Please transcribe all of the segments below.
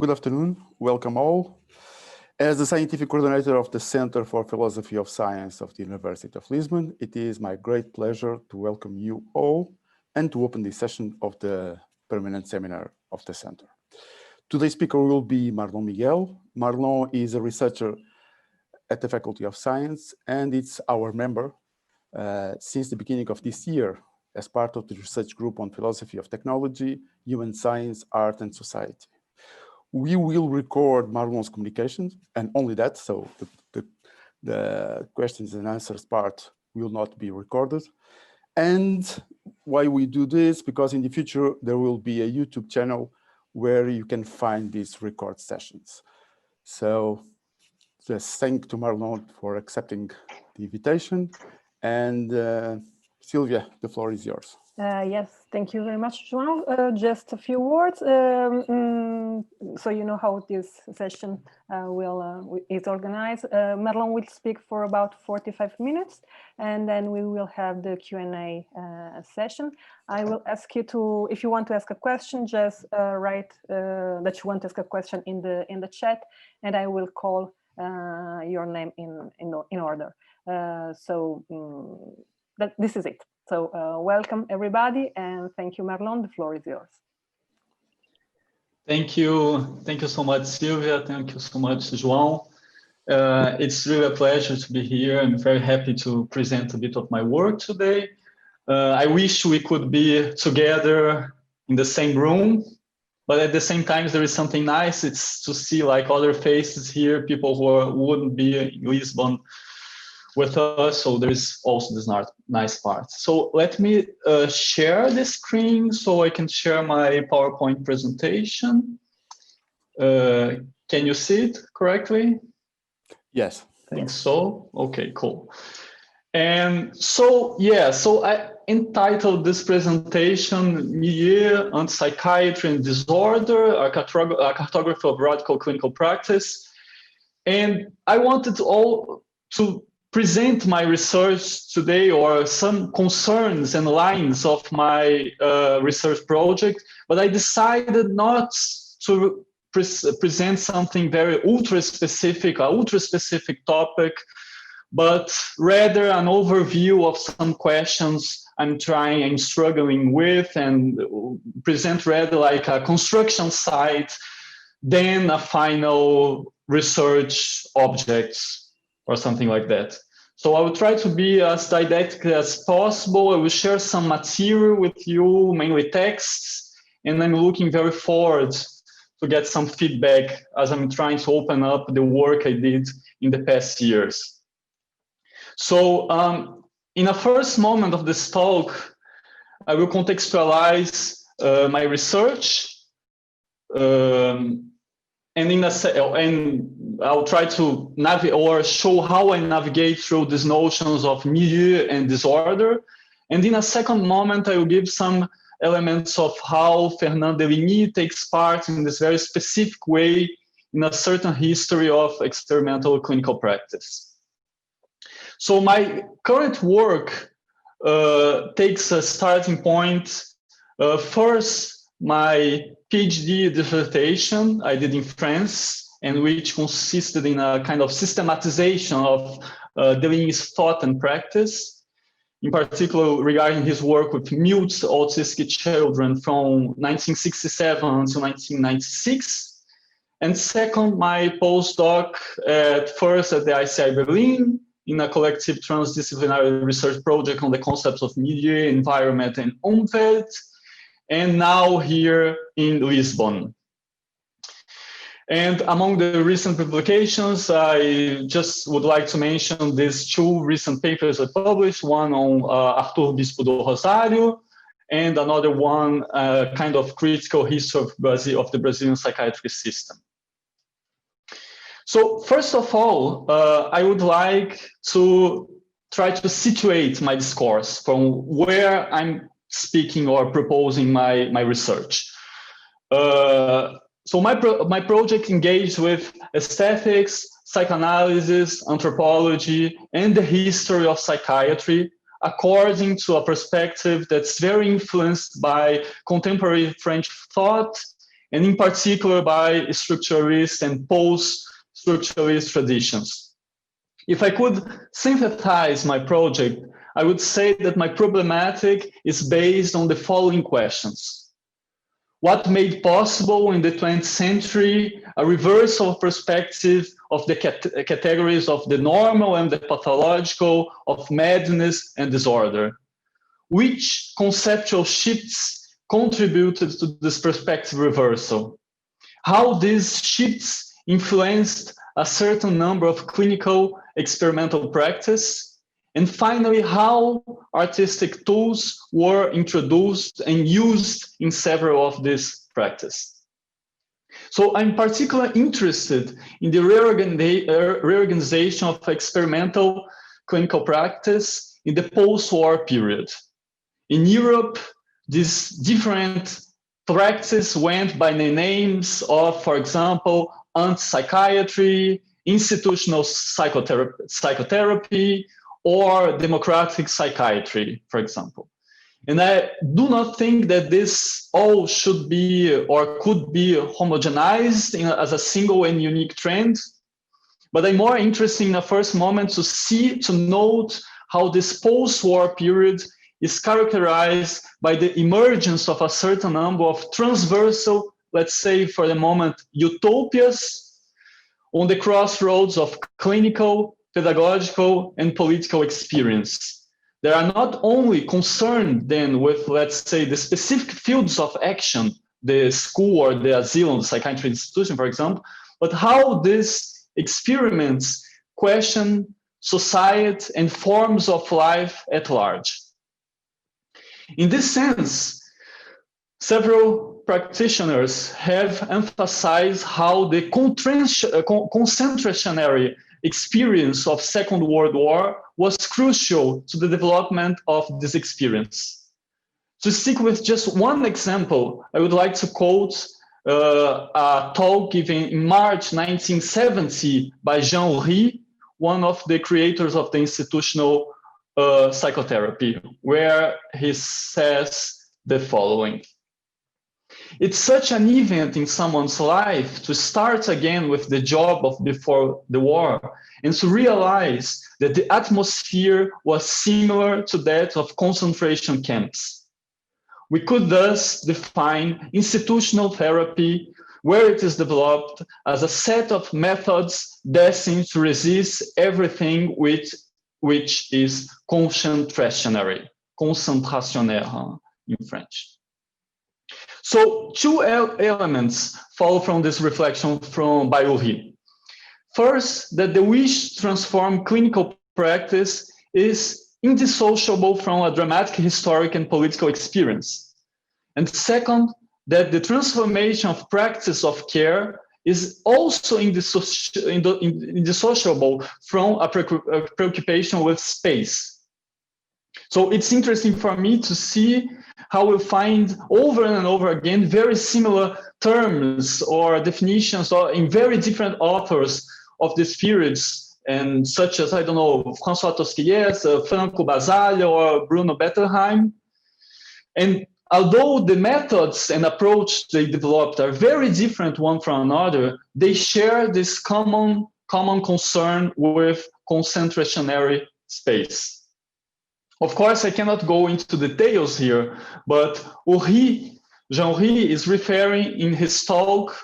good afternoon. Welcome all. As the scientific coordinator of the Center for Philosophy of Science of the University of Lisbon, it is my great pleasure to welcome you all and to open this session of the permanent seminar of the Center. Today's speaker will be Marlon Miguel. Marlon is a researcher at the Faculty of Science, and it's our member since the beginning of this year as part of the research group on philosophy of technology, human science, art, and society. We will record Marlon's communications, and only that, so the questions and answers part will not be recorded. And why we do this? Because in the future, there will be a YouTube channel where you can find these record sessions. So just thank to Marlon for accepting the invitation. And Sylvia, the floor is yours. Yes, thank you very much, João. Just a few words, so you know how this session is organized. Marlon will speak for about 45 minutes, and then we will have the Q&A session. I will ask you to, if you want to ask a question, just write that you want to ask a question in the chat, and I will call your name in order. This is it. So welcome everybody, and thank you, Marlon. The floor is yours. Thank you so much, Sylvia. Thank you so much, João. It's really a pleasure to be here. I'm very happy to present a bit of my work today. I wish we could be together in the same room, but at the same time, there is something nice. It's to see like other faces here, people who wouldn't be in Lisbon with us, so there is also this nice part. So let me share the screen so I can share my PowerPoint presentation. Can you see it correctly? Yes. I think so. Okay, cool. And so, yeah, so I entitled this presentation, Milieu, Antipsychiatry and Disorder, a cartography of radical clinical practice. And I wanted to present my research today, or some concerns and lines of my research project, but I decided not to present something very ultra-specific topic, but rather an overview of some questions I'm struggling with, and present rather like a construction site than a final research object, or something like that. So I will try to be as didactic as possible. I will share some material with you, mainly texts, and I'm looking very forward to get some feedback as I'm trying to open up the work I did in the past years. So in a first moment of this talk, I will contextualize my research, and I'll try to navigate or show how I navigate through these notions of milieu and disorder. And in a second moment, I will give some elements of how Fernand Deligny takes part in this very specific way in a certain history of experimental clinical practice. So my current work takes a starting point. First, my PhD dissertation I did in France, and which consisted in a kind of systematization of Deligny's thought and practice, in particular regarding his work with mute autistic children from 1967 to 1996. And second, my postdoc first at the ICI Berlin in a collective transdisciplinary research project on the concepts of milieu, environment, and Umwelt, and now here in Lisbon. And among the recent publications, I just would like to mention these two recent papers I published, one on Arthur Bispo do Rosário, and another one kind of critical history of the Brazilian psychiatry system. So first of all, I would like to try to situate my discourse from where I'm speaking or proposing my research. So my project engaged with aesthetics, psychoanalysis, anthropology, and the history of psychiatry, according to a perspective that's very influenced by contemporary French thought and in particular by structuralist and post-structuralist traditions. If I could synthesize my project, I would say that my problematic is based on the following questions. What made possible in the 20th century a reversal of perspective of the categories of the normal and the pathological, of madness and disorder? Which conceptual shifts contributed to this perspective reversal? How these shifts influenced a certain number of clinical experimental practice? And finally, how artistic tools were introduced and used in several of these practices. So I'm particularly interested in the reorganization of experimental clinical practice in the post-war period. In Europe, these different practices went by the names of, for example, Antipsychiatry, institutional psychotherapy, or democratic psychiatry, for example. And I do not think that this all should be or could be homogenized as a single and unique trend, but I'm more interested in the first moment to note how this post-war period is characterized by the emergence of a certain number of transversal, let's say for the moment, utopias on the crossroads of clinical, pedagogical, and political experience. They are not only concerned then with, let's say, the specific fields of action, the school or the asylum, the psychiatry institution, for example, but how these experiments question society and forms of life at large. In this sense, several practitioners have emphasized how the concentrationary experience of Second World War was crucial to the development of this experience. To stick with just one example, I would like to quote a talk given in March 1970 by Henri, one of the creators of the institutional psychotherapy, where he says the following. It's such an event in someone's life to start again with the job of before the war and to realize that the atmosphere was similar to that of concentration camps. We could thus define institutional therapy, where it is developed, as a set of methods destined to resist everything which is concentrationary in French. So two elements follow from this reflection by Henri. First, that the wish to transform clinical practice is indissociable from a dramatic historic and political experience. And second, that the transformation of practice of care is also indissociable from a preoccupation with space. So it's interesting for me to see how we find over and over again very similar terms or definitions or in very different authors of these periods, and such as, I don't know, François Tosquelles, Franco Basaglia, or Bruno Bettelheim. And although the methods and approach they developed are very different one from another, they share this common concern with concentrationary space. Of course, I cannot go into details here, but Jean-Henri is referring in his talk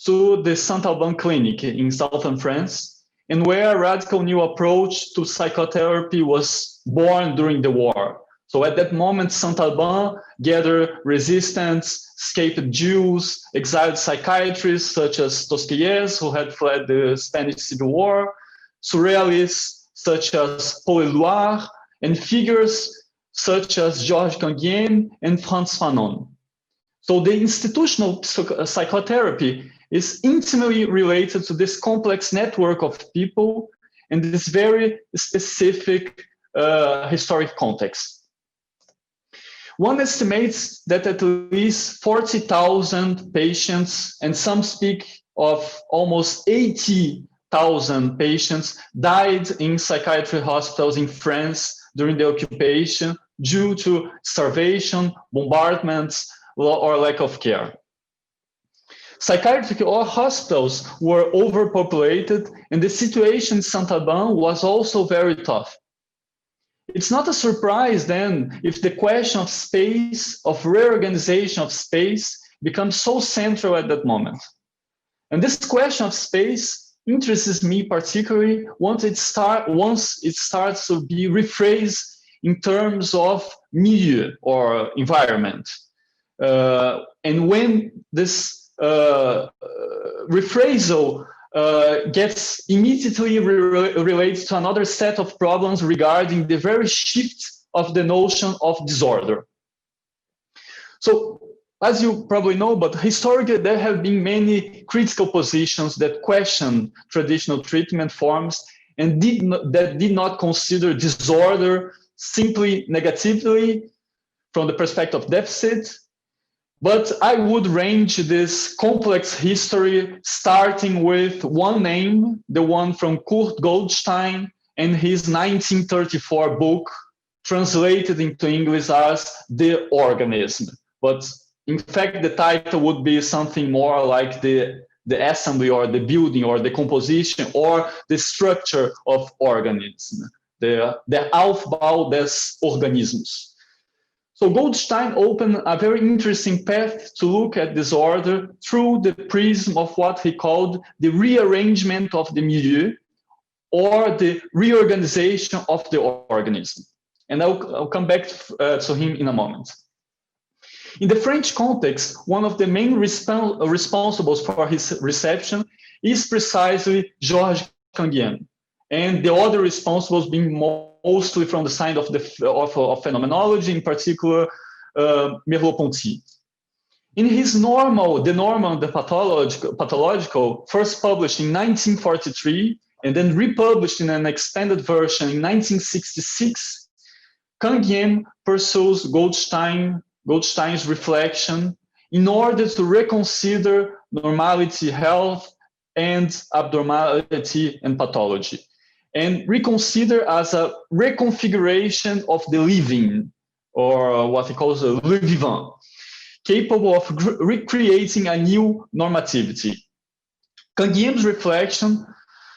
to the Saint-Alban Clinic in southern France, and where a radical new approach to psychotherapy was born during the war. So at that moment, Saint-Alban gathered resistance, escaped Jews, exiled psychiatrists such as Tosquelles, who had fled the Spanish Civil War, surrealists such as Paul Éluard, and figures such as Georges Canguilhem and Frantz Fanon. So the institutional psychotherapy is intimately related to this complex network of people and this very specific historic context. One estimates that at least 40,000 patients, and some speak of almost 80,000 patients, died in psychiatry hospitals in France during the occupation due to starvation, bombardments, or lack of care. Psychiatric hospitals were overpopulated, and the situation in Saint-Alban was also very tough. It's not a surprise then if the question of space, of reorganization of space, becomes so central at that moment. And this question of space interests me particularly once it starts to be rephrased in terms of milieu or environment. And when this rephrasal gets immediately related to another set of problems regarding the very shift of the notion of disorder. So, as you probably know, but historically there have been many critical positions that question traditional treatment forms and that did not consider disorder simply negatively from the perspective of deficit. But I would range this complex history starting with one name, the one from Kurt Goldstein and his 1934 book, translated into English as The Organism. But in fact, the title would be something more like the assembly or the building or the composition or the structure of organism, the Aufbau des Organismus. So Goldstein opened a very interesting path to look at disorder through the prism of what he called the rearrangement of the milieu or the reorganization of the organism. And I'll come back to him in a moment. In the French context, one of the main responsibles for his reception is precisely Georges Canguilhem, and the other responsibles being mostly from the side of phenomenology, in particular Merleau-Ponty. In his The Normal and the Pathological, first published in 1943 and then republished in an expanded version in 1966, Canguilhem pursues Goldstein's reflection in order to reconsider normality, health, and abnormality and pathology, and reconsider as a reconfiguration of the living, or what he calls a le vivant, capable of recreating a new normativity. Canguilhem's reflection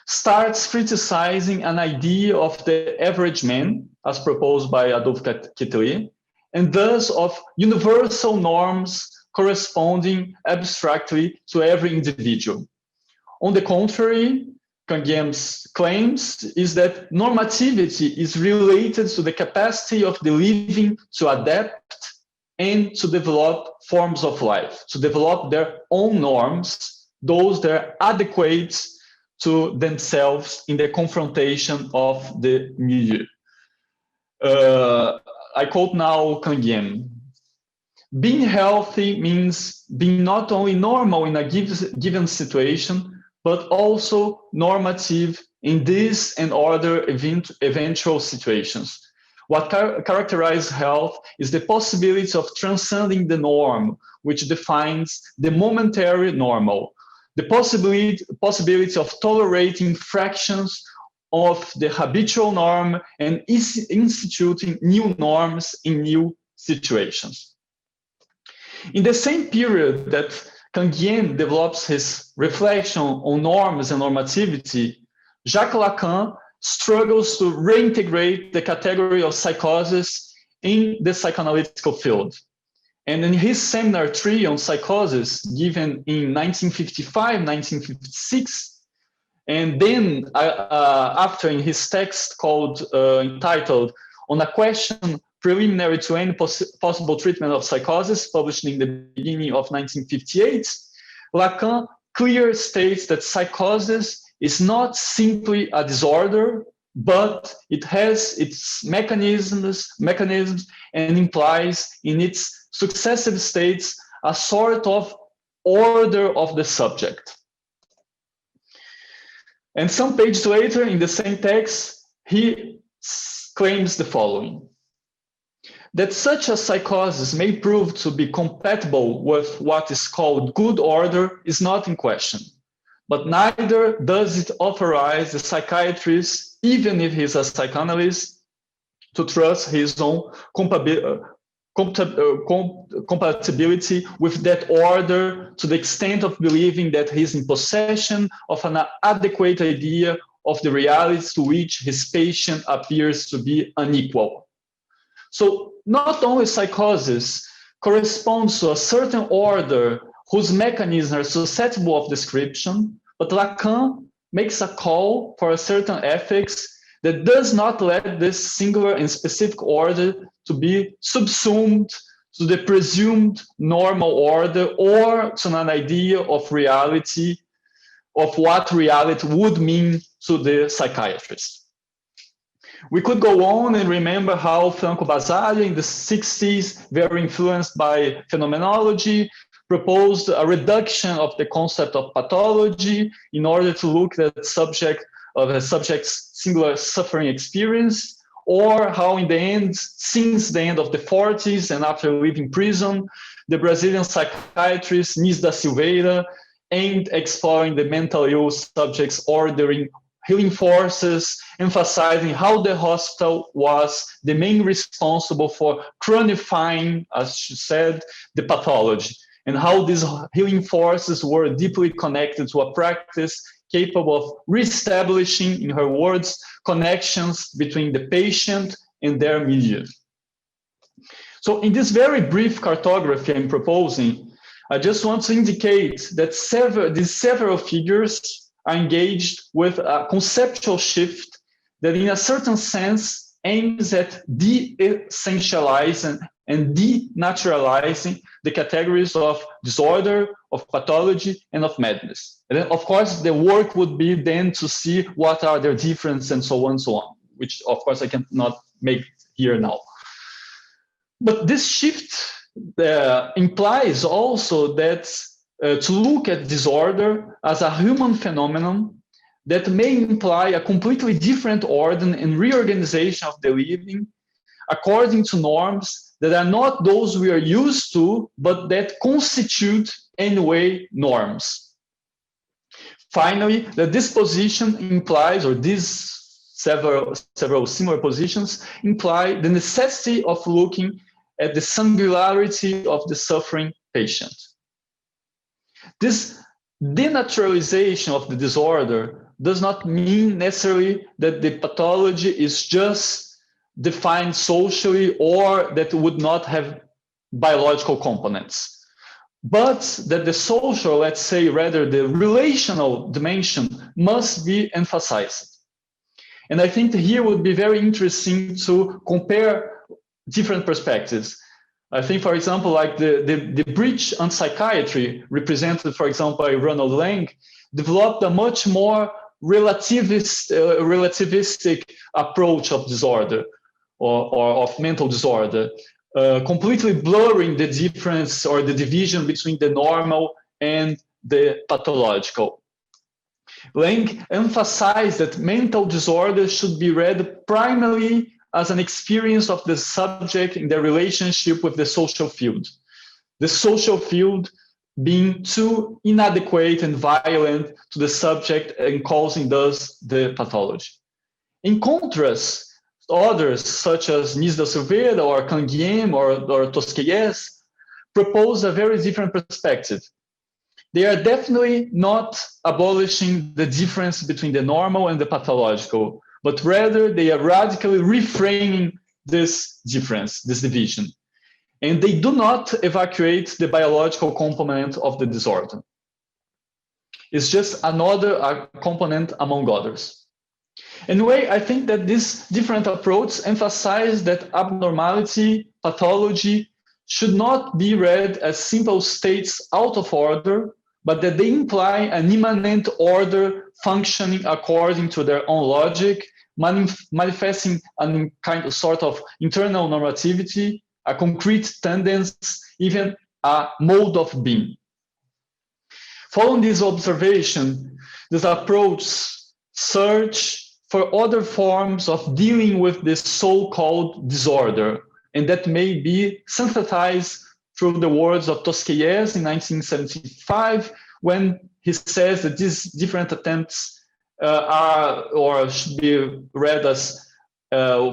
starts criticizing an idea of the average man, as proposed by Adolphe Quetelet, and thus of universal norms corresponding abstractly to every individual. On the contrary, Canguilhem's claims is that normativity is related to the capacity of the living to adapt and to develop forms of life, to develop their own norms, those that are adequate to themselves in the confrontation of the milieu. I quote now Canguilhem. Being healthy means being not only normal in a given situation, but also normative in this and other eventual situations. What characterizes health is the possibility of transcending the norm, which defines the momentary normal, the possibility of tolerating fractions of the habitual norm and instituting new norms in new situations. In the same period that Canguilhem develops his reflection on norms and normativity, Jacques Lacan struggles to reintegrate the category of psychosis in the psychoanalytical field. And in his seminar 3 on psychosis, given in 1955, 1956, and then after in his text entitled On a Question Preliminary to Any Possible Treatment of Psychosis, published in the beginning of 1958, Lacan clearly states that psychosis is not simply a disorder, but it has its mechanisms and implies in its successive states a sort of order of the subject. And some pages later in the same text, he claims the following: that such a psychosis may prove to be compatible with what is called good order is not in question, but neither does it authorize the psychiatrist, even if he's a psychoanalyst, to trust his own compatibility with that order to the extent of believing that he's in possession of an adequate idea of the realities to which his patient appears to be unequal. So not only psychosis corresponds to a certain order whose mechanisms are susceptible of description, but Lacan makes a call for a certain ethics that does not let this singular and specific order to be subsumed to the presumed normal order or to an idea of reality, of what reality would mean to the psychiatrist. We could go on and remember how Franco Basaglia in the 60s, very influenced by phenomenology, proposed a reduction of the concept of pathology in order to look at the subject of a subject's singular suffering experience, or how in the end, since the end of the 40s and after leaving prison, the Brazilian psychiatrist Nis da Silveira aimed at exploring the mental ill subject's ordering healing forces, emphasizing how the hospital was the main responsible for chronifying, as she said, the pathology, and how these healing forces were deeply connected to a practice capable of reestablishing, in her words, connections between the patient and their milieu. So in this very brief cartography I'm proposing, I just want to indicate that these several figures are engaged with a conceptual shift that in a certain sense aims at de-essentializing and denaturalizing the categories of disorder, of pathology, and of madness. And then, of course, the work would be then to see what are their differences and so on, which of course I cannot make here now. But this shift implies also that to look at disorder as a human phenomenon that may imply a completely different order and reorganization of the living according to norms that are not those we are used to, but that constitute anyway norms. Finally, that this position implies, or these several similar positions imply the necessity of looking at the singularity of the suffering patient. This denaturalization of the disorder does not mean necessarily that the pathology is just defined socially or that it would not have biological components, but that the social, let's say rather the relational dimension must be emphasized. And I think here would be very interesting to compare different perspectives. I think, for example, like the British Antipsychiatry, represented, for example, by Ronald Lang, developed a much more relativistic approach of disorder or of mental disorder, completely blurring the difference or the division between the normal and the pathological. Lang emphasized that mental disorder should be read primarily as an experience of the subject in their relationship with the social field. The social field being too inadequate and violent to the subject and causing thus the pathology. In contrast, others such as Nis da Silveira or Canguilhem or Tosquelles propose a very different perspective. They are definitely not abolishing the difference between the normal and the pathological, but rather they are radically reframing this difference, this division. And they do not evacuate the biological component of the disorder. It's just another component among others. Anyway, I think that this different approach emphasizes that abnormality, pathology, should not be read as simple states out of order, but that they imply an immanent order functioning according to their own logic, manifesting a kind of sort of internal normativity, a concrete tendency, even a mode of being. Following this observation, this approach search for other forms of dealing with this so-called disorder, and that may be synthesized through the words of Tosquelles in 1975, when he says that these different attempts are or should be read as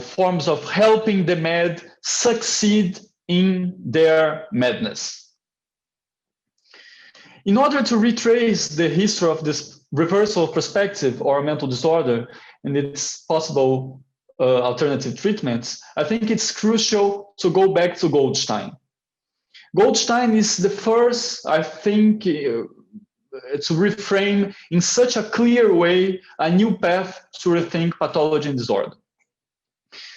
forms of helping the mad succeed in their madness. In order to retrace the history of this reversal of perspective or mental disorder and its possible alternative treatments, I think it's crucial to go back to Goldstein. Goldstein is the first, I think, to reframe in such a clear way a new path to rethink pathology and disorder.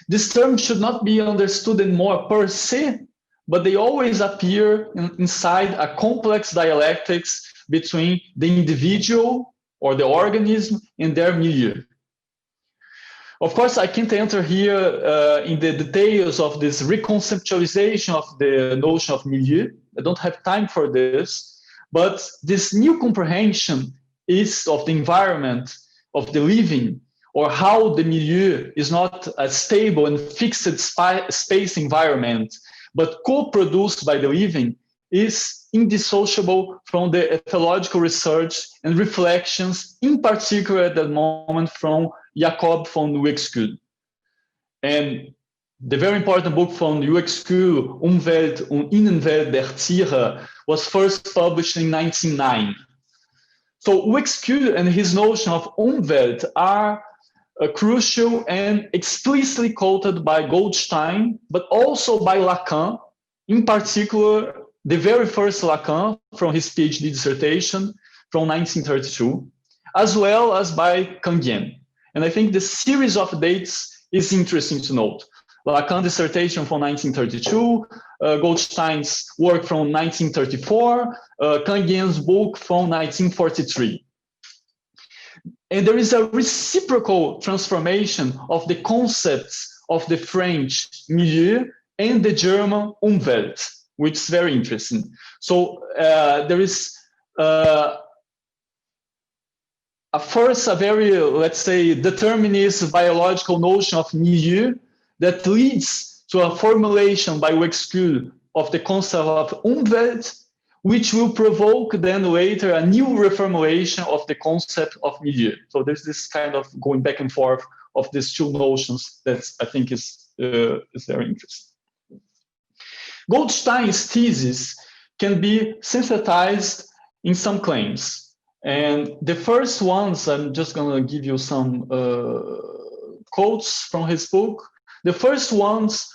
This term should not be understood anymore per se, but they always appear inside a complex dialectics between the individual or the organism and their milieu. Of course, I can't enter here in the details of this reconceptualization of the notion of milieu. I don't have time for this, but this new comprehension is of the environment, of the living, or how the milieu is not a stable and fixed space environment, but co-produced by the living, is indissociable from the ethological research and reflections, in particular at that moment from Jacob von CFCUL. And the very important book from CFCUL, Umwelt und Innenwelt der Tiere, was first published in 1909. So CFCUL and his notion of Umwelt are crucial and explicitly quoted by Goldstein, but also by Lacan, in particular, the very first Lacan from his PhD dissertation from 1932, as well as by Canguilhem. And I think the series of dates is interesting to note. Lacan dissertation from 1932, Goldstein's work from 1934, Canguilhem's book from 1943. And there is a reciprocal transformation of the concepts of the French milieu and the German Umwelt, which is very interesting. So there is first a very, let's say, determinist biological notion of milieu that leads to a formulation by CFCUL of the concept of Umwelt, which will provoke then later a new reformulation of the concept of milieu. So there's this kind of going back and forth of these two notions that I think is very interesting. Goldstein's thesis can be synthesized in some claims. And the first ones, I'm just going to give you some quotes from his book. The first ones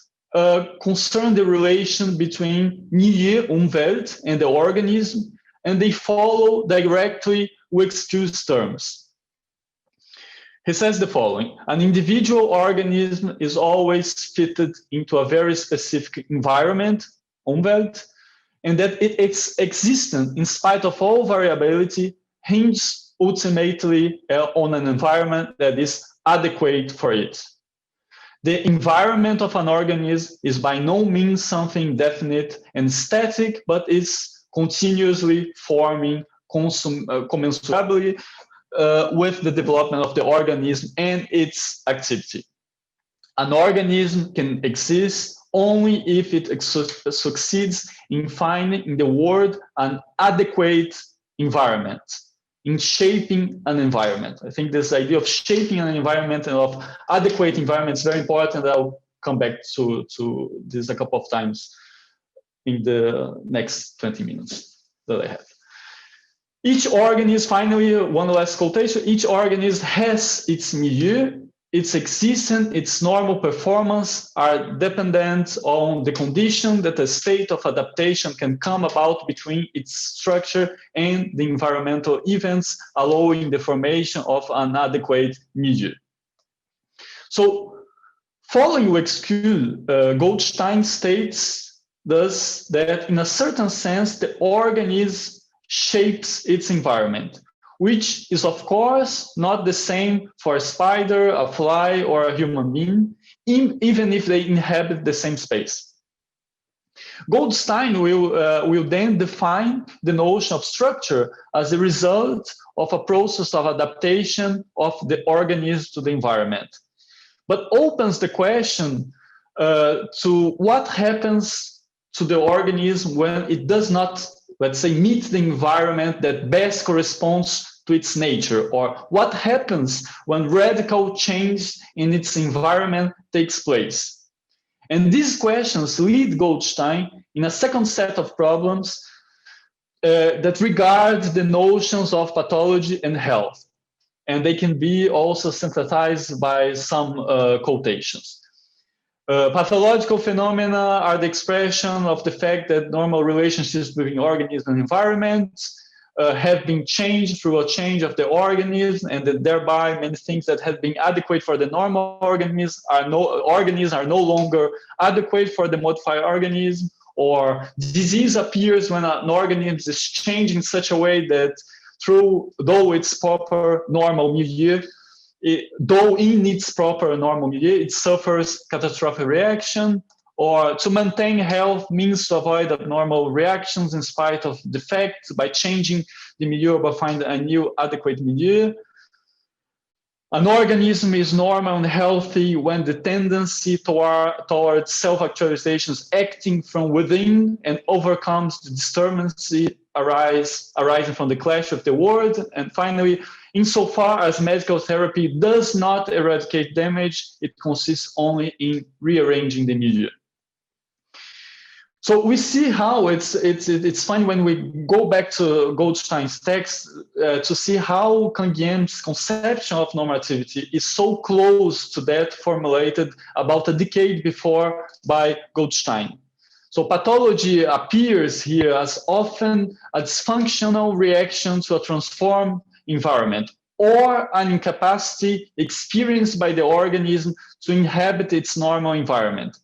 concern the relation between milieu, Umwelt, and the organism, and they follow directly CFCUL's terms. He says the following: an individual organism is always fitted into a very specific environment, Umwelt, and that its existence, in spite of all variability, hinges ultimately on an environment that is adequate for it. The environment of an organism is by no means something definite and static, but is continuously forming commensurably with the development of the organism and its activity. An organism can exist only if it succeeds in finding in the world an adequate environment, in shaping an environment. I think this idea of shaping an environment and of adequate environment is very important. I'll come back to this a couple of times in the next 20 minutes that I have. Each organism, finally, one last quotation, each organism has its milieu, its existence, its normal performance are dependent on the condition that a state of adaptation can come about between its structure and the environmental events, allowing the formation of an adequate milieu. So, following CFCUL, Goldstein states thus that in a certain sense, the organism shapes its environment, which is of course not the same for a spider, a fly, or a human being, even if they inhabit the same space. Goldstein will then define the notion of structure as a result of a process of adaptation of the organism to the environment, but opens the question to what happens to the organism when it does not, let's say, meet the environment that best corresponds to its nature, or what happens when radical change in its environment takes place. And these questions lead Goldstein in a second set of problems that regard the notions of pathology and health. And they can be also synthesized by some quotations. Pathological phenomena are the expression of the fact that normal relationships between organisms and environments have been changed through a change of the organism, and that thereby many things that have been adequate for the normal organisms are no longer adequate for the modified organism, or disease appears when an organism is changed in such a way that though it's proper normal milieu, though in its proper normal milieu, it suffers catastrophic reaction, or to maintain health means to avoid abnormal reactions in spite of defects by changing the milieu or by finding a new adequate milieu. An organism is normal and healthy when the tendency towards self-actualization is acting from within and overcomes the disturbance arising from the clash of the world. And finally, insofar as medical therapy does not eradicate damage, it consists only in rearranging the milieu. So we see how it's funny when we go back to Goldstein's text to see how Canguilhem's conception of normativity is so close to that formulated about a decade before by Goldstein. So pathology appears here as often a dysfunctional reaction to a transformed environment, or an incapacity experienced by the organism to inhabit its normal environment.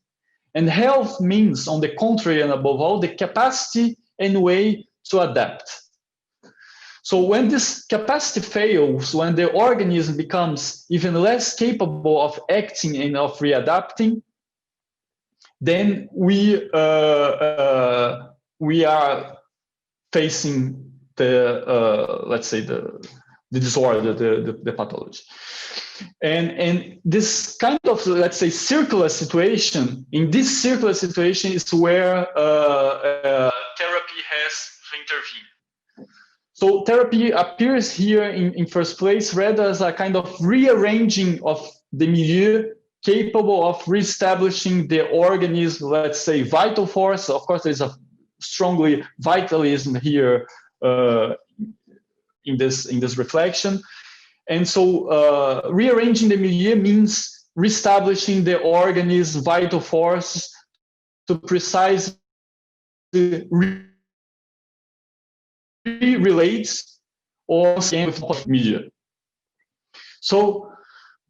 And health means, on the contrary, and above all, the capacity and way to adapt. So when this capacity fails, when the organism becomes even less capable of acting and of readapting, then we are facing the, let's say, the disorder, the pathology. And this kind of, let's say, circular situation, in this circular situation is where therapy has to intervene. So therapy appears here in first place rather as a kind of rearranging of the milieu capable of reestablishing the organism, let's say, vital force. Of course, there's a strongly vitalism here in this reflection. And so rearranging the milieu means reestablishing the organism's vital force to precisely relate or with milieu. So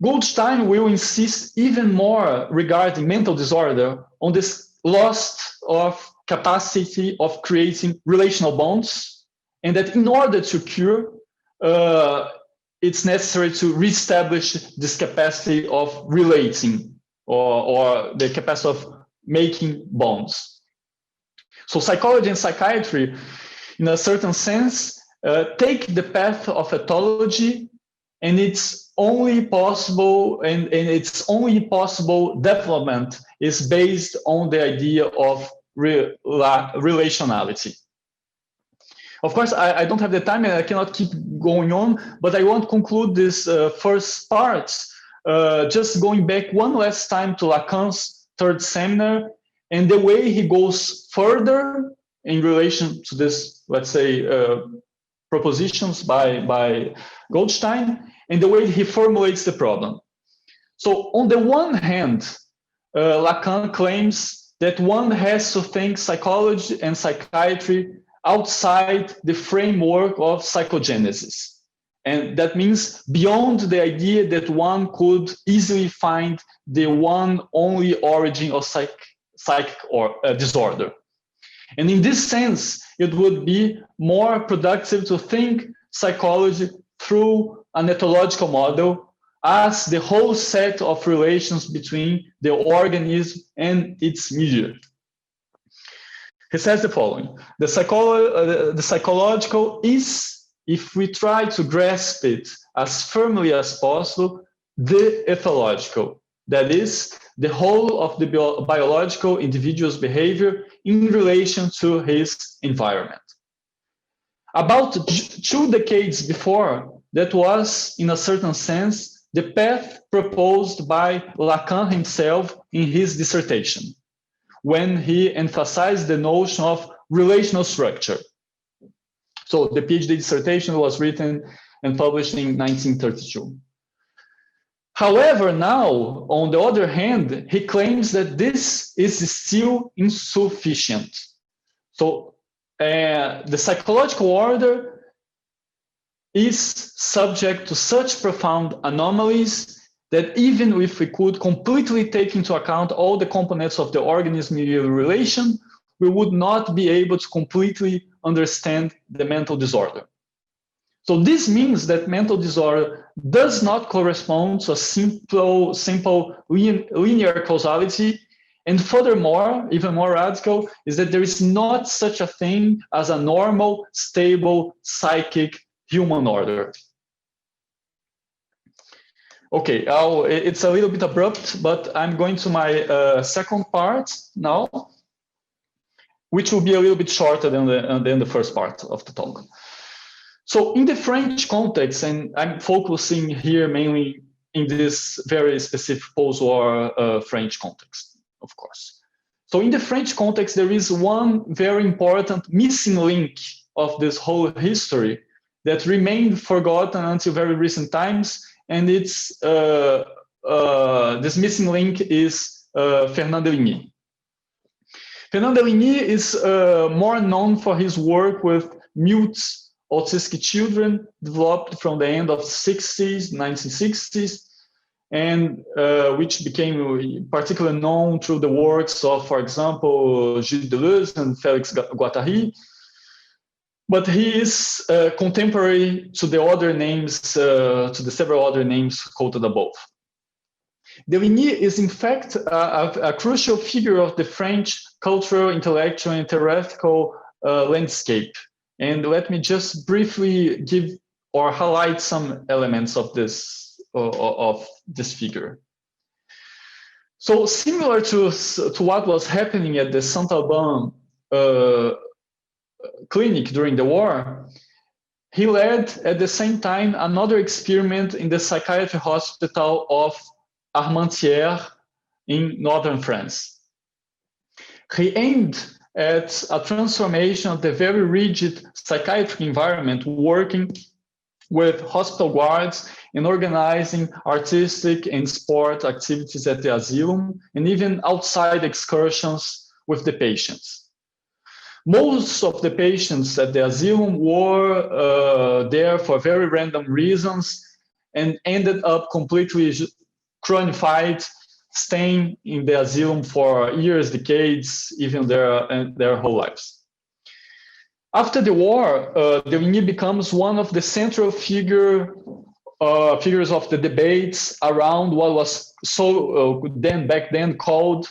Goldstein will insist even more regarding mental disorder on this loss of capacity of creating relational bonds, and that in order to cure, it's necessary to reestablish this capacity of relating or the capacity of making bonds. So psychology and psychiatry, in a certain sense, take the path of ethology, and its only possible its only possible development is based on the idea of relationality. Of course, I don't have the time and I cannot keep going on, but I want to conclude this first part, just going back one last time to Lacan's third seminar and the way he goes further in relation to this, let's say, propositions by Goldstein, and the way he formulates the problem. So on the one hand, Lacan claims that one has to think psychology and psychiatry outside the framework of psychogenesis. And that means beyond the idea that one could easily find the one only origin of psychic or disorder. And in this sense, it would be more productive to think psychology through an ethological model as the whole set of relations between the organism and its milieu. He says the following: the psychological is, if we try to grasp it as firmly as possible, the ethological. That is, the whole of the biological individual's behavior in relation to his environment. About 2 decades before, that was, in a certain sense, the path proposed by Lacan himself in his dissertation, when he emphasized the notion of relational structure. So the PhD dissertation was written and published in 1932. However, now, on the other hand, he claims that this is still insufficient. So the psychological order is subject to such profound anomalies that even if we could completely take into account all the components of the organism-milieu relation, we would not be able to completely understand the mental disorder. So this means that mental disorder does not correspond to a simple linear causality. And furthermore, even more radical, is that there is not such a thing as a normal, stable, psychic human order. Okay, it's a little bit abrupt, but I'm going to my second part now, which will be a little bit shorter than the first part of the talk. So in the French context, and I'm focusing here mainly in this very specific post-war French context, of course. So in the French context, there is one very important missing link of this whole history that remained forgotten until very recent times, and it's this missing link is Fernand Deligny. Fernand Deligny is more known for his work with mute autistic children, developed from the end of the 1960s, and which became particularly known through the works of, for example, Gilles Deleuze and Félix Guattari. But he is contemporary to the other names, to the several other names quoted above. Deligny is in fact a crucial figure of the French cultural, intellectual, and theoretical landscape. And let me just briefly give or highlight some elements of this figure. So similar to what was happening at the Saint-Alban clinic during the war, he led at the same time another experiment in the psychiatry hospital of Armentières in northern France. He aimed at a transformation of the very rigid psychiatric environment, working with hospital guards and organizing artistic and sport activities at the asylum, and even outside excursions with the patients. Most of the patients at the asylum were there for very random reasons and ended up completely chronified, staying in the asylum for years, decades, even their whole lives. After the war, Deligny becomes one of the central figures of the debates around what was back then called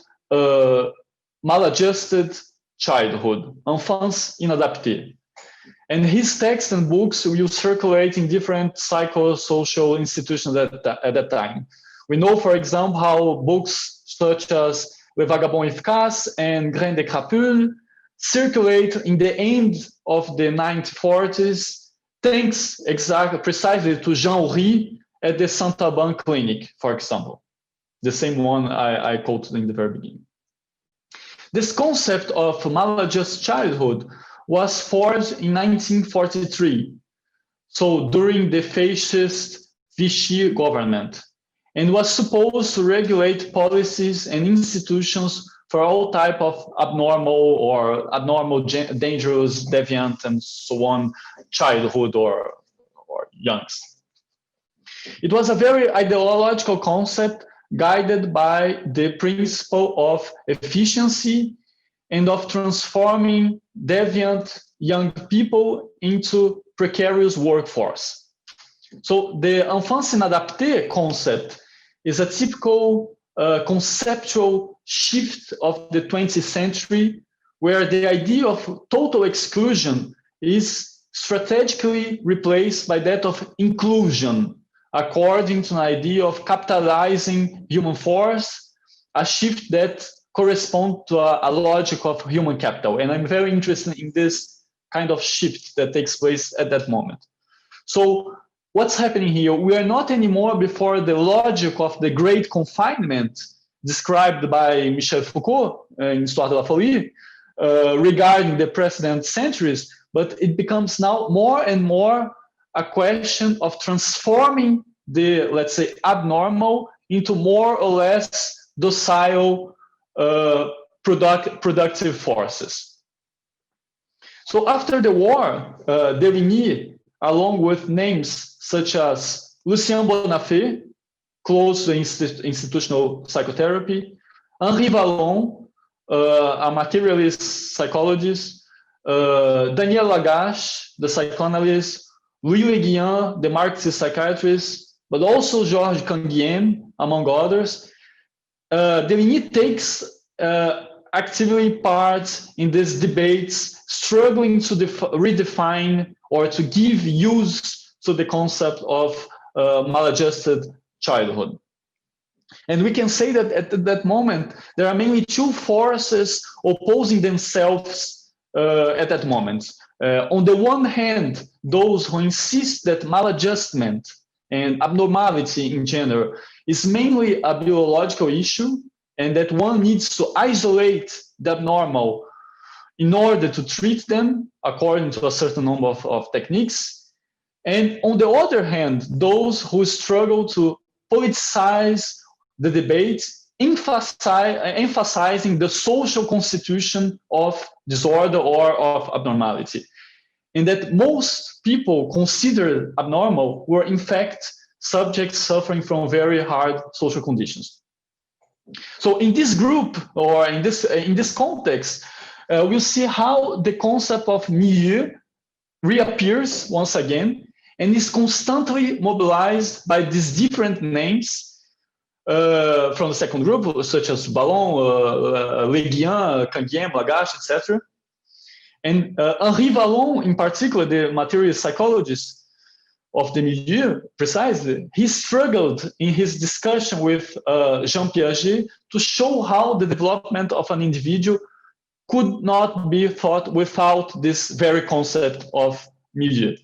maladjusted childhood, enfance inadaptée. And his texts and books will circulate in different psychosocial institutions at that time. We know, for example, how books such as Le Vagabond Efficace and Grain de Crapule circulate in the end of the 1940s, thanks precisely to Jean-Henri at the Saint-Alban clinic, for example, the same one I quoted in the very beginning. This concept of maladjusted childhood was forged in 1943, so during the fascist Vichy government, and was supposed to regulate policies and institutions for all type of abnormal, dangerous, deviant, and so on, childhood or youngs. It was a very ideological concept guided by the principle of efficiency and of transforming deviant young people into precarious workforce. So the enfance inadaptée concept is a typical conceptual shift of the 20th century, where the idea of total exclusion is strategically replaced by that of inclusion, according to an idea of capitalizing human force, a shift that corresponds to a logic of human capital. And I'm very interested in this kind of shift that takes place at that moment. So what's happening here? We are not anymore before the logic of the great confinement described by Michel Foucault in Histoire de la Folie regarding the precedent centuries, but it becomes now more and more a question of transforming the, let's say, abnormal into more or less docile productive forces. So after the war, Deligny, along with names such as Lucien Bonafé, close to institutional psychotherapy, Henri Wallon, a materialist psychologist, Daniel Lagache, the psychoanalyst, Louis Le Guin, the Marxist psychiatrist, but also Georges Canguilhem, among others. Deligny takes actively part in these debates, struggling to redefine or to give use to the concept of maladjusted childhood. And we can say that at that moment, there are mainly two forces opposing themselves at that moment. On the one hand, those who insist that maladjustment and abnormality in general is mainly a biological issue, and that one needs to isolate the abnormal in order to treat them according to a certain number of techniques. And on the other hand, those who struggle to politicize the debate, emphasizing the social constitution of disorder or of abnormality. And that most people considered abnormal were in fact subjects suffering from very hard social conditions. So in this group, or in this context, we'll see how the concept of milieu reappears once again and is constantly mobilized by these different names from the second group, such as Wallon, Le Guin, Canguilhem, Lagache, etc. And Henri Wallon, in particular, the materialist psychologist of the milieu, precisely, he struggled in his discussion with Jean Piaget to show how the development of an individual could not be thought without this very concept of milieu.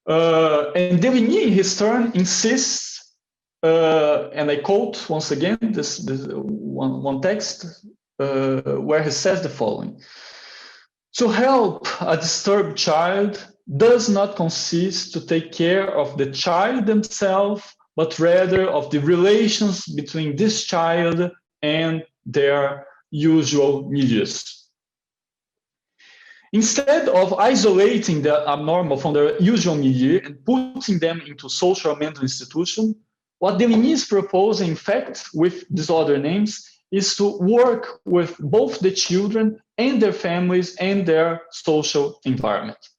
And Deligny, in his turn, insists, and I quote once again this one text, where he says the following: "To help a disturbed child does not consist to take care of the child themselves, but rather of the relations between this child and their usual milieus. Instead of isolating the abnormal from their usual milieu and putting them into social mental institution, what Deligny is proposing, in fact, with these other names, is to work with both the children and their families and their social environment.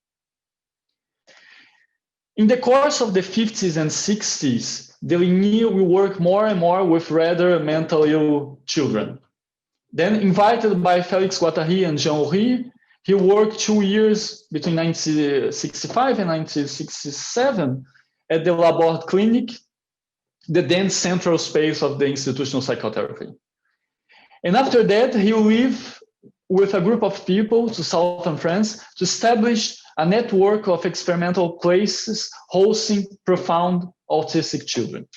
In the course of the 50s and 60s, Deligny will work more and more with rather mentally ill children. Then, invited by Félix Guattari and Jean-Henri, he worked 2 years between 1965 and 1967 at the Laborde Clinic, the then central space of the institutional psychotherapy. And after that, he will leave with a group of people to southern France to establish a network of experimental places hosting profound autistic children.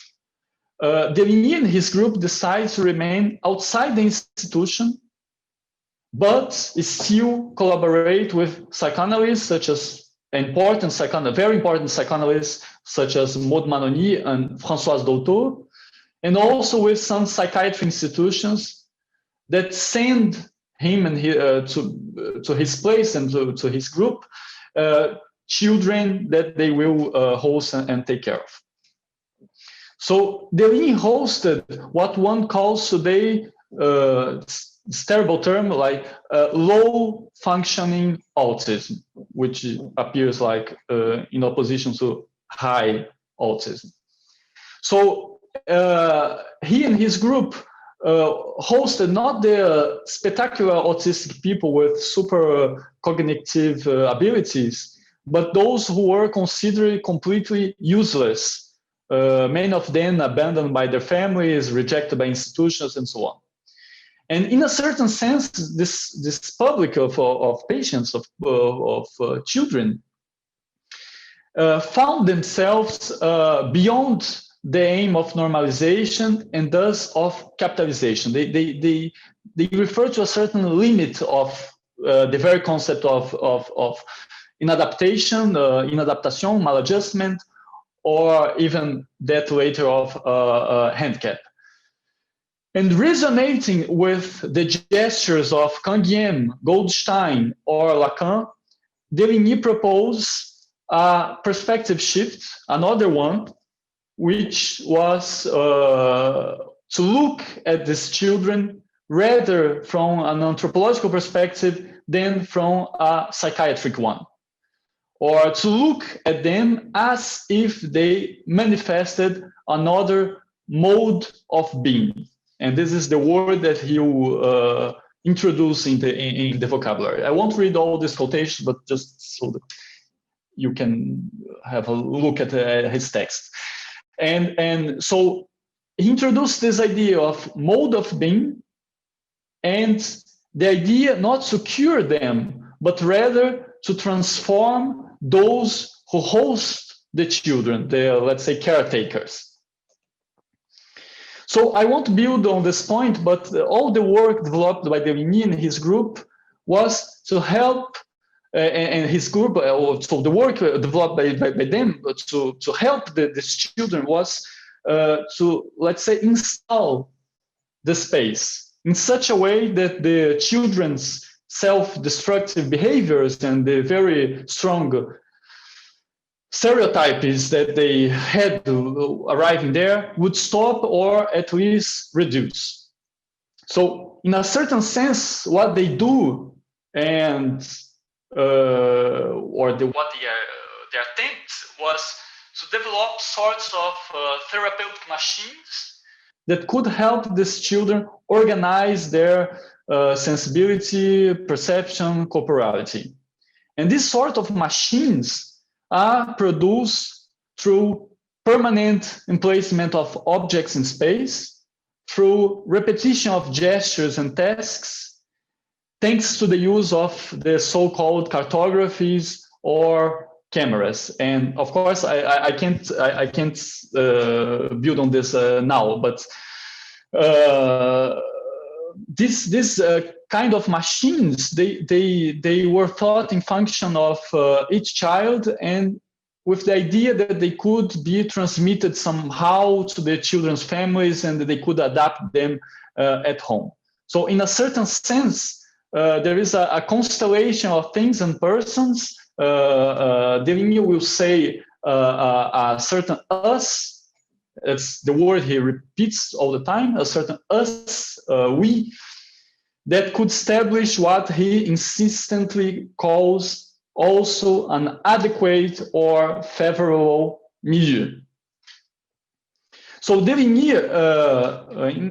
Deligny and his group decide to remain outside the institution, but still collaborate with psychoanalysts such as very important psychoanalysts such as Maud Manoni and Françoise Dolto, and also with some psychiatry institutions that send him and to his place and to his group children that they will host and take care of. So Deligny hosted what one calls today, this terrible term, like low functioning autism, which appears like in opposition to high autism. So he and his group hosted not the spectacular autistic people with super cognitive abilities, but those who were considered completely useless, many of them abandoned by their families, rejected by institutions, and so on. And in a certain sense, this public of patients, of children, found themselves beyond the aim of normalization and thus of capitalization. They refer to a certain limit of the very concept of inadaptation, inadaptation, maladjustment, or even that later of handicap. And resonating with the gestures of Canguilhem, Goldstein, or Lacan, Deligny proposed a perspective shift, another one, which was to look at these children rather from an anthropological perspective than from a psychiatric one, or to look at them as if they manifested another mode of being. And this is the word that he will introduce in the vocabulary. I won't read all these quotations, but just so that you can have a look at his text. And so he introduced this idea of mode of being, and the idea not to cure them, but rather to transform those who host the children, the, let's say, caretakers. So I won't build on this point, but all the work developed by Deligny and his group was to help, and his group, so the work developed by them to help these children was to, let's say, install the space in such a way that the children's self-destructive behaviors and the very strong stereotypes that they had arriving there would stop or at least reduce. So in a certain sense, what they do and what their attempt was to develop sorts of therapeutic machines that could help these children organize their sensibility, perception, corporality. And these sort of machines are produced through permanent emplacement of objects in space, through repetition of gestures and tasks, thanks to the use of the so-called cartographies or cameras. And of course, I can't build on this now, but this kind of machines, they were thought in function of each child, and with the idea that they could be transmitted somehow to the children's families and that they could adapt them at home. So in a certain sense, there is a constellation of things and persons. Deligny will say a certain us. It's the word he repeats all the time, a certain us, we, that could establish what he insistently calls also an adequate or favorable milieu. So Deligny,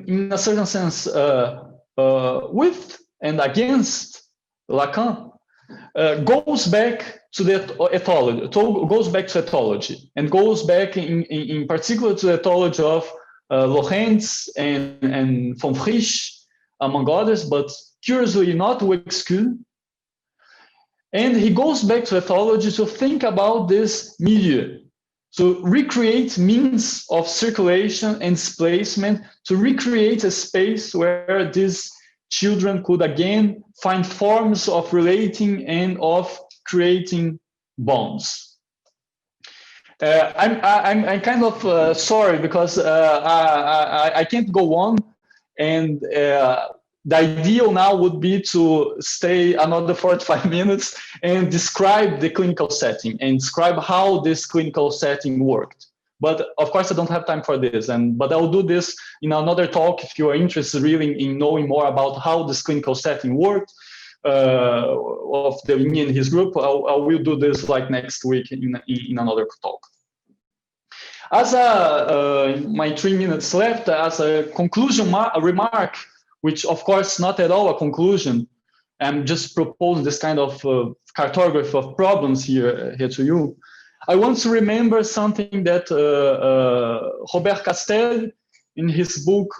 in a certain sense, with and against Lacan, goes back to the ethology, goes back to ethology, and goes back in particular to the ethology of Lorenz and von Frisch, among others, but curiously not Wexkull. And he goes back to ethology to think about this milieu, to recreate means of circulation and displacement, to recreate a space where these children could again find forms of relating and of creating bonds. I'm kind of sorry because I can't go on, and the ideal now would be to stay another 45 minutes and describe the clinical setting and describe how this clinical setting worked. But of course, I don't have time for this, but I'll do this in another talk if you are interested really in knowing more about how this clinical setting worked of Deligny and his group. I will do this like next week in another talk. As my 3 minutes left, as a conclusion remark, which of course not at all a conclusion, I'm just proposing this kind of cartography of problems here to you. I want to remember something that Robert Castel, in his book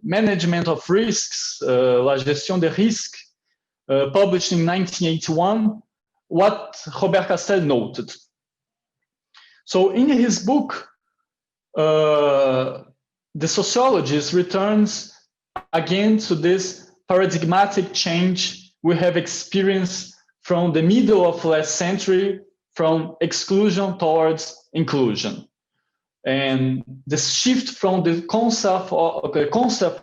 Management of Risks, La Gestion des Risques, published in 1981, what Robert Castel noted. So in his book, the sociologist returns again to this paradigmatic change we have experienced from the middle of last century, from exclusion towards inclusion. And the shift from the concept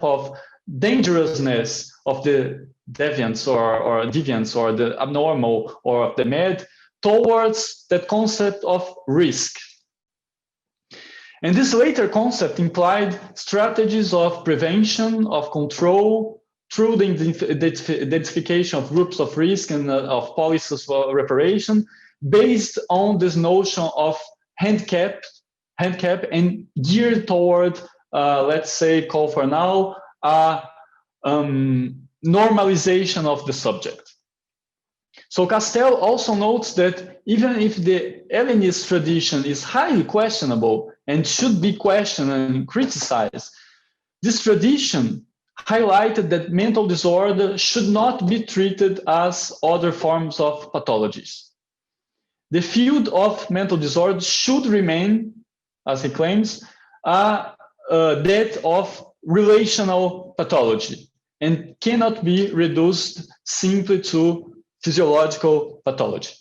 of dangerousness of the deviants or deviants or the abnormal or the mad towards that concept of risk. And this later concept implied strategies of prevention, of control, through the identification of groups of risk and of policies for reparation, based on this notion of handicap and geared toward, let's say, call for now, normalization of the subject. So Castell also notes that even if the Hellenist tradition is highly questionable and should be questioned and criticized, this tradition highlighted that mental disorder should not be treated as other forms of pathologies. The field of mental disorder should remain, as he claims, that of relational pathology and cannot be reduced simply to physiological pathology.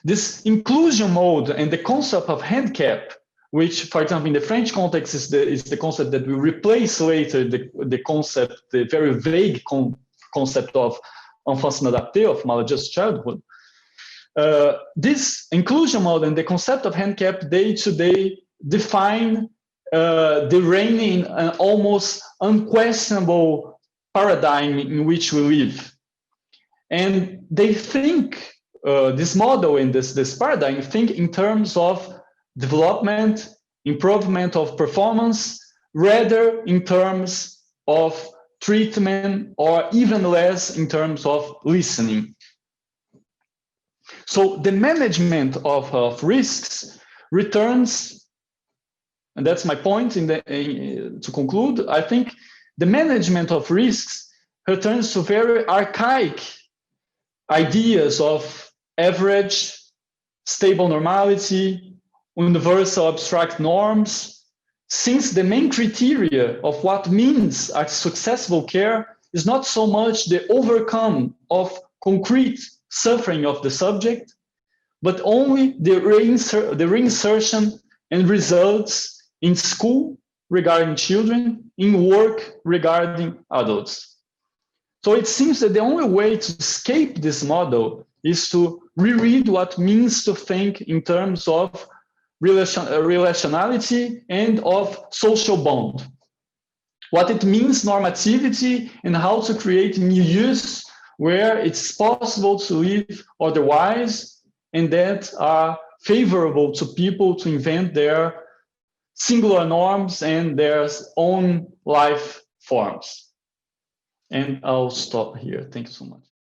This inclusion mode and the concept of handicap, which, for example, in the French context is the concept that will replace later the very vague concept of enfance inadaptée, of maladjusted childhood. This inclusion mode and the concept of handicap day-to-day define the reigning and almost unquestionable paradigm in which we live. And they think, this model in this paradigm, think in terms of development, improvement of performance, rather in terms of treatment, or even less in terms of listening. So the management of risks returns, and that's my point to conclude, I think the management of risks returns to very archaic ideas of average, stable normality, universal abstract norms, since the main criteria of what means a successful care is not so much the overcome of concrete suffering of the subject, but only the reinsertion and results in school regarding children, in work regarding adults. So it seems that the only way to escape this model is to reread what it means to think in terms of relationality and of social bond. What it means normativity and how to create milieus where it's possible to live otherwise and that are favorable to people to invent their singular norms and their own life forms. And I'll stop here. Thank you so much.